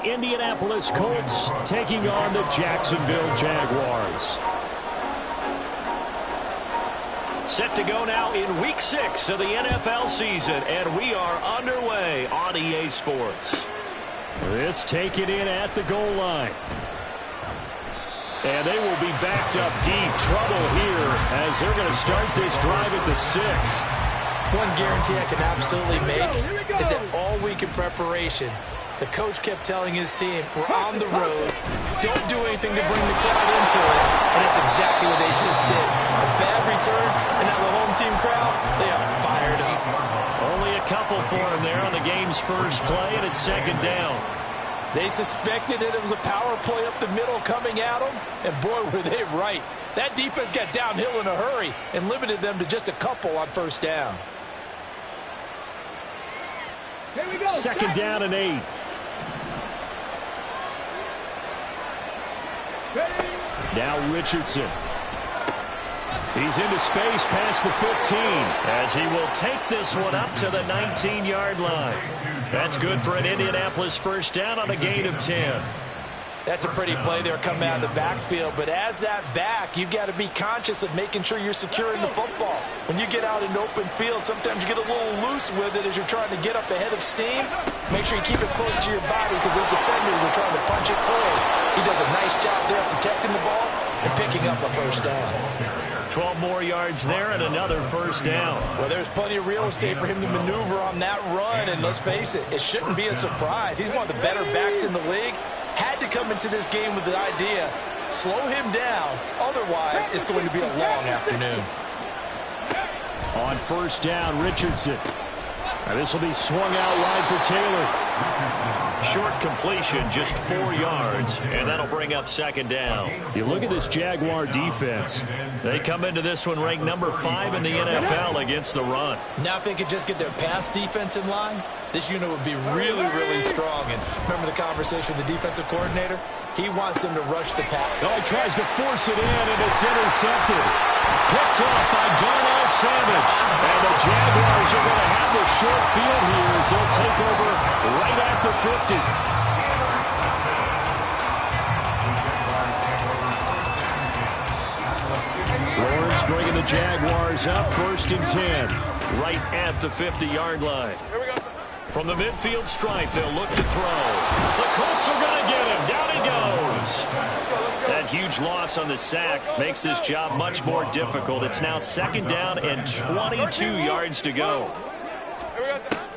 Indianapolis Colts taking on the Jacksonville Jaguars. Set to go now in Week 6 of the NFL season, and we are underway on EA Sports. This taken in at the goal line. And they will be backed up deep. Trouble here as they're going to start this drive at the 6. One guarantee I can absolutely make is that all week in preparation, the coach kept telling his team, we're on the road, don't do anything to bring the crowd into it, and that's exactly what they just did. A bad return, and now the home team crowd, they are fired up. Only a couple for him there on the game's first play, and it's second down. They suspected it was a power play up the middle coming at them, and boy, were they right. That defense got downhill in a hurry and limited them to just a couple on first down. Second down and 8. Now Richardson. He's into space past the 15 as he will take this one up to the 19-yard line. That's good for an Indianapolis first down on a gain of 10. That's a pretty play there coming out of the backfield, but as that back, you've got to be conscious of making sure you're securing the football. When you get out in open field, sometimes you get a little loose with it as you're trying to get up ahead of steam. Make sure you keep it close to your body because those defenders are trying to punch it forward. He does a nice job there protecting the ball and picking up a first down. 12 more yards there and another first down. Well, there's plenty of real estate for him to maneuver on that run, and let's face it, it shouldn't be a surprise. He's one of the better backs in the league. Had to come into this game with the idea, slow him down, otherwise it's going to be a long afternoon. On first down, Richardson. And this will be swung out wide for Taylor. Short completion, just 4 yards, and that'll bring up second down. You look at this Jaguar defense. They come into this one ranked number 5 in the NFL against the run. Now if they could just get their pass defense in line, this unit would be really, really strong. And remember the conversation with the defensive coordinator? He wants them to rush the pass. Oh, he tries to force it in, and it's intercepted. Picked off by Darnell Savage. And the Jaguars are going to have the short field here as they'll take over right at the 50. Lawrence bringing the Jaguars up, 1st and 10. Right at the 50-yard line. From the midfield stripe, they'll look to throw. The Colts are going to get him. Down he goes. That huge loss on the sack makes this job much more difficult. It's now second down and 22 yards to go.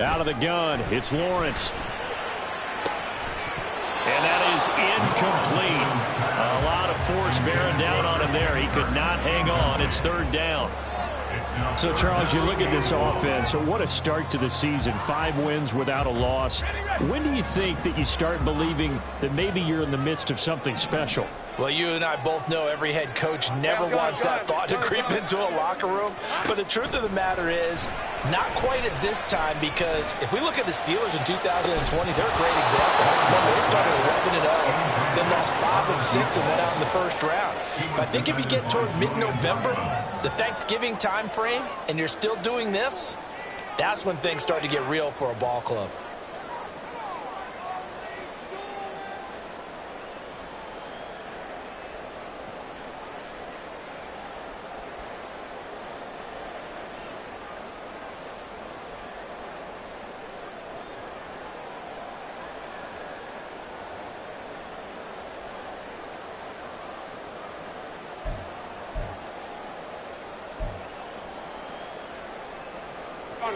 Out of the gun, it's Lawrence. And that is incomplete. A lot of force bearing down on him there. He could not hang on. It's third down. So, Charles, you look at this offense, so what a start to the season. 5 wins without a loss. When do you think that you start believing that maybe you're in the midst of something special? Well, you and I both know every head coach never wants that thought to creep into a locker room. But the truth of the matter is, not quite at this time, because if we look at the Steelers in 2020, they're a great example. Remember, they started 11-0, then lost 5 and 6 and went out in the first round. But I think if you get toward mid-November, the Thanksgiving time frame, and you're still doing this, that's when things start to get real for a ball club.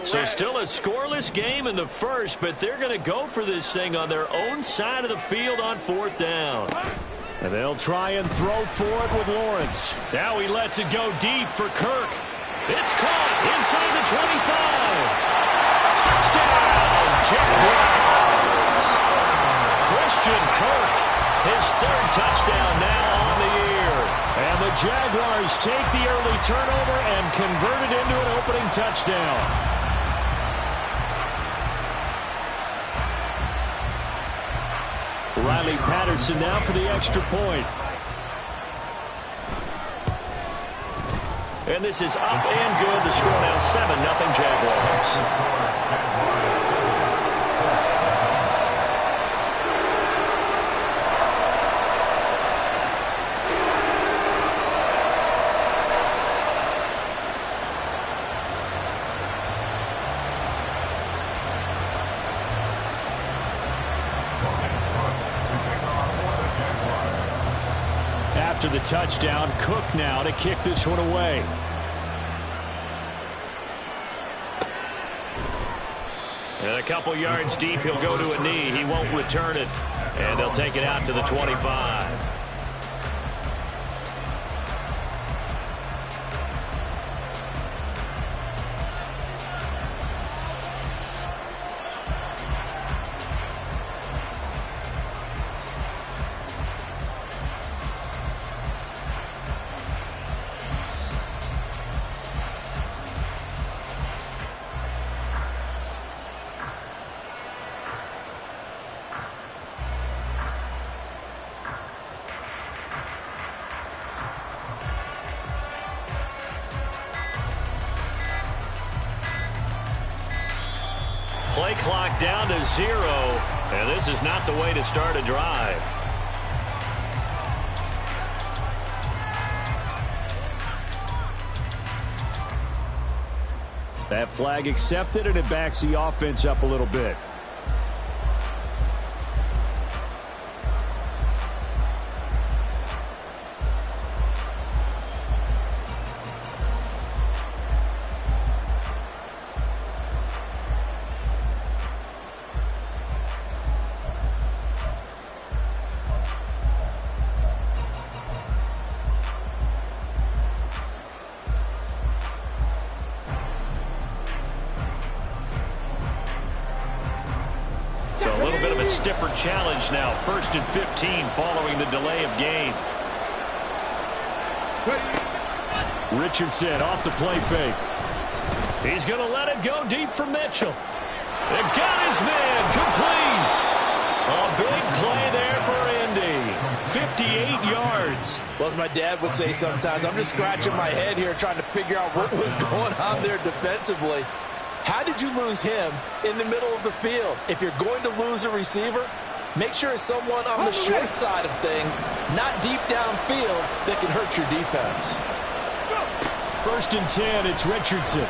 So still a scoreless game in the first, but they're going to go for this thing on their own side of the field on 4th down. And they'll try and throw for it with Lawrence. Now he lets it go deep for Kirk. It's caught inside the 25. Touchdown, Jaguars. Christian Kirk, his 3rd touchdown now on the year. And the Jaguars take the early turnover and convert it into an opening touchdown. Riley Patterson now for the extra point. And this is up and good. The score now 7-0 Jaguars. After the touchdown, Cook now to kick this one away. And a couple yards deep, he'll go to a knee. He won't return it. And they'll take it out to the 25. Play clock down to 0, and this is not the way to start a drive. That flag accepted, and it backs the offense up a little bit. Stiffer challenge now. 1st and 15 following the delay of game. Richardson off the play fake. He's going to let it go deep for Mitchell. They got his man complete. A big play there for Indy. 58 yards. Well, as my dad would say sometimes, I'm just scratching my head here trying to figure out what was going on there defensively. How did you lose him in the middle of the field? If you're going to lose a receiver, make sure it's someone on the short side of things, not deep downfield, that can hurt your defense. 1st and 10, it's Richardson.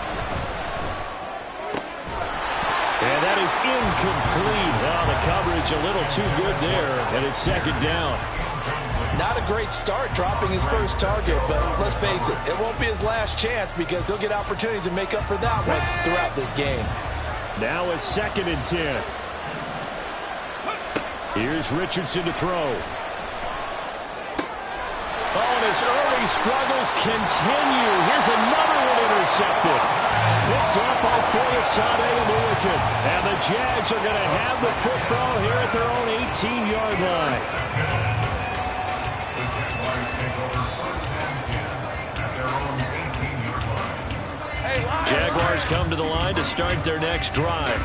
And that is incomplete. Oh, the coverage a little too good there, and it's 2nd down. Not a great start dropping his first target, but let's face it, it won't be his last chance because he'll get opportunities to make up for that one throughout this game. Now a 2nd and 10. Here's Richardson to throw. Oh, and his early struggles continue. Here's another one intercepted. Picked up by Foyesade and Milliken. And the Jags are going to have the football here at their own 18-yard line. Jaguars come to the line to start their next drive.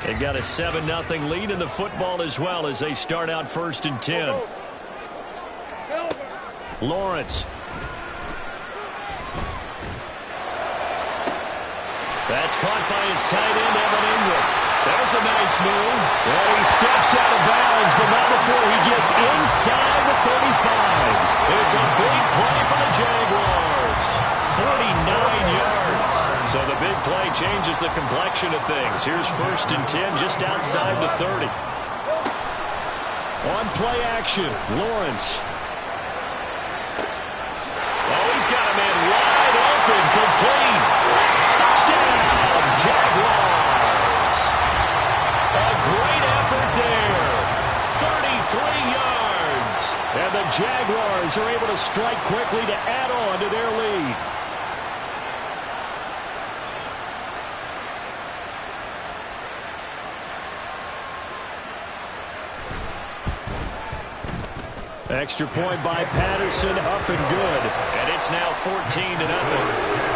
They've got a 7-0 lead in the football as well as they start out 1st and 10. Lawrence. That's caught by his tight end, Evan Ingram. There's a nice move. And he steps out of bounds, but not before he gets inside the 35. It's a big play for the Jaguars. 49 yards. So the big play changes the complexion of things. Here's 1st and 10 just outside the 30. On play action, Lawrence. Oh, he's got a man wide open, complete. Touchdown, Jaguars. A great effort there. 33 yards. And the Jaguars are able to strike quickly to add on to their lead. Extra point by Patterson, up and good. And it's now 14-0.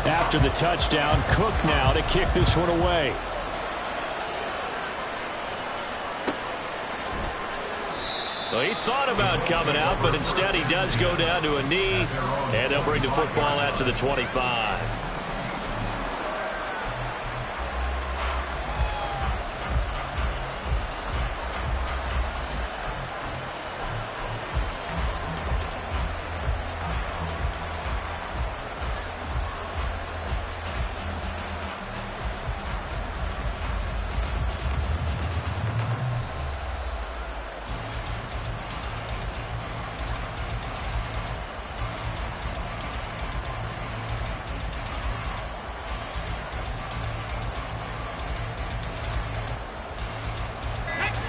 After the touchdown, Cook now to kick this one away. Well, he thought about coming out, but instead he does go down to a knee, and they'll bring the football out to the 25.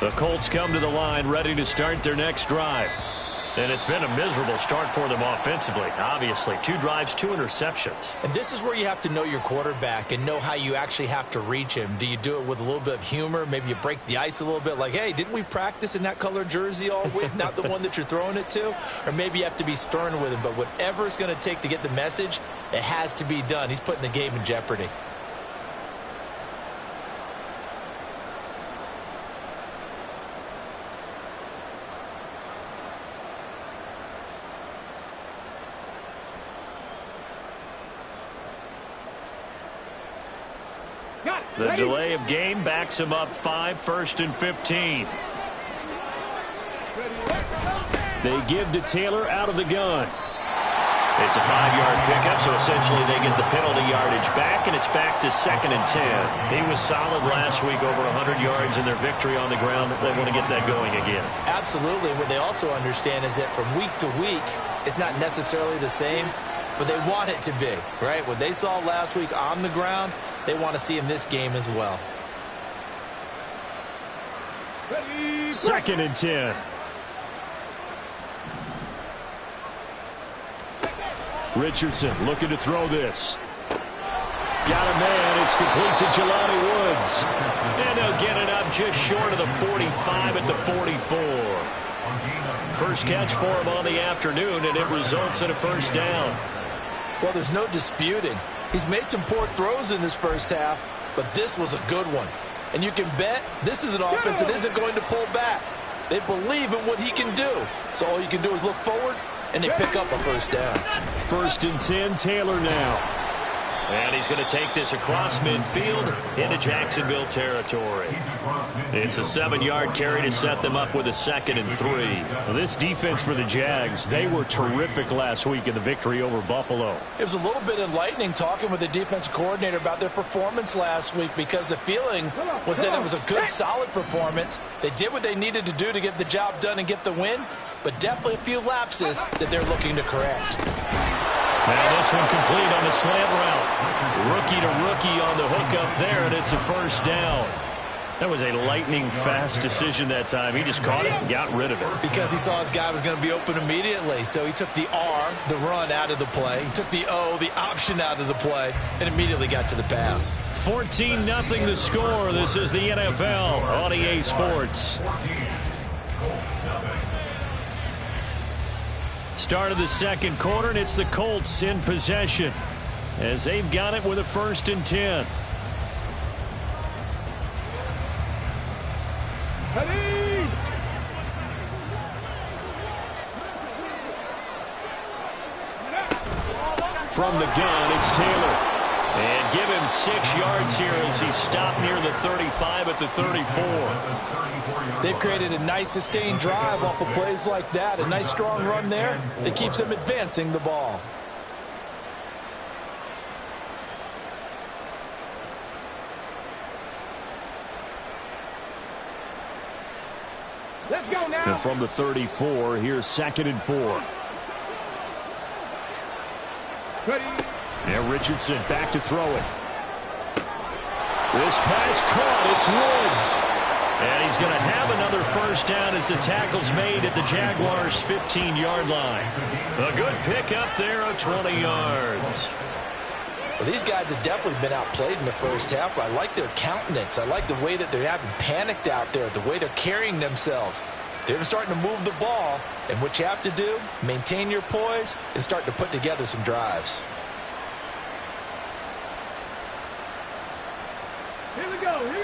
The Colts come to the line ready to start their next drive. And it's been a miserable start for them offensively. Obviously, 2 drives, 2 interceptions. And this is where you have to know your quarterback and know how you actually have to reach him. Do you do it with a little bit of humor? Maybe you break the ice a little bit like, hey, didn't we practice in that color jersey all week? Not the one that you're throwing it to? Or maybe you have to be stern with him. But whatever it's going to take to get the message, it has to be done. He's putting the game in jeopardy. The delay of game backs him up 5, 1st and 15. They give to Taylor out of the gun. It's a 5-yard pickup, so essentially they get the penalty yardage back, and it's back to 2nd and 10. He was solid last week, over 100 yards in their victory on the ground. They want to get that going again. Absolutely. What they also understand is that from week to week, it's not necessarily the same, but they want it to be, right? What they saw last week on the ground, they want to see in this game as well. 2nd and 10. Richardson looking to throw this. Got a man. It's complete to Jelani Woods. And they'll get it up just short of the 45 at the 44. First catch for him on the afternoon, and it results in a 1st down. Well, there's no disputing. He's made some poor throws in this first half, but this was a good one. And you can bet this is an offense that isn't going to pull back. They believe in what he can do. So all you can do is look forward, and they pick up a 1st down. 1st and 10, Taylor now. And he's going to take this across midfield into Jacksonville territory. It's a 7-yard carry to set them up with a 2nd and 3. Well, this defense for the Jags, they were terrific last week in the victory over Buffalo. It was a little bit enlightening talking with the defensive coordinator about their performance last week, because the feeling was that it was a good, solid performance. They did what they needed to do to get the job done and get the win, but definitely a few lapses that they're looking to correct. And this one complete on the slant route. Rookie to rookie on the hook up there, and it's a 1st down. That was a lightning-fast decision that time. He just caught it and got rid of it. Because he saw his guy was going to be open immediately. So he took the R, the run, out of the play. He took the O, the option, out of the play, and immediately got to the pass. 14-0 the score. This is the NFL on EA Sports. Start of the 2nd quarter, and it's the Colts in possession as they've got it with a 1st and 10. From the gun, it's Taylor. And give him 6 yards here as he stopped near the 35 at the 34. They've created a nice sustained drive off of plays like that. A nice strong run there that keeps them advancing the ball. Let's go now. And from the 34, here's 2nd and 4. And Richardson back to throw it. This pass caught. It's Woods. And he's going to have another 1st down as the tackle's made at the Jaguars' 15-yard line. A good pickup there of 20 yards. Well, these guys have definitely been outplayed in the first half, but I like their countenance. I like the way that they're having panicked out there, the way they're carrying themselves. They're starting to move the ball, and what you have to do, maintain your poise and start to put together some drives.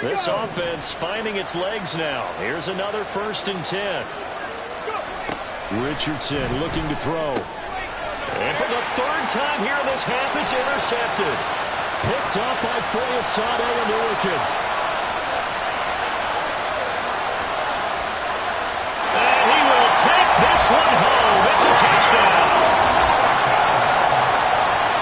This offense finding its legs now. Here's another 1st and 10. Richardson looking to throw. And for the 3rd time here in this half, it's intercepted. Picked up by Starrboy87. And he will take this one home. It's a touchdown.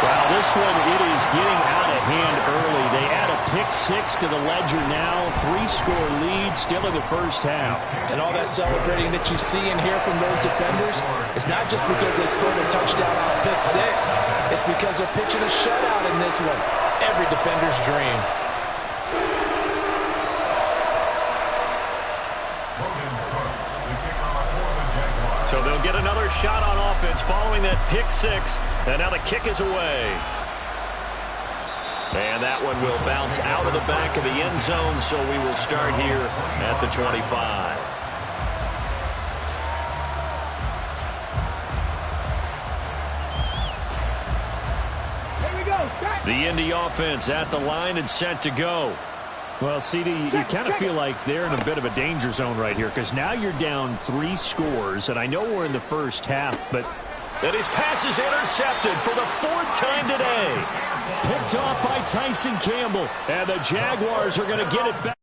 Wow, this one, it is getting out of hand early. They add a pick 6 to the ledger now. 3-score lead still in the first half. And all that celebrating that you see and hear from those defenders, it's not just because they scored a touchdown on a pick 6. It's because they're pitching a shutout in this one. Every defender's dream. So they'll get another shot on offense following that pick six. And now the kick is away. And that one will bounce out of the back of the end zone, so we will start here at the 25. The Indy offense at the line and set to go. Well, CD, you kind of feel like they're in a bit of a danger zone right here because now you're down 3 scores, and I know we're in the first half, but... And his pass is intercepted for the 4th time today. Picked off by Tyson Campbell, and the Jaguars are going to get it back.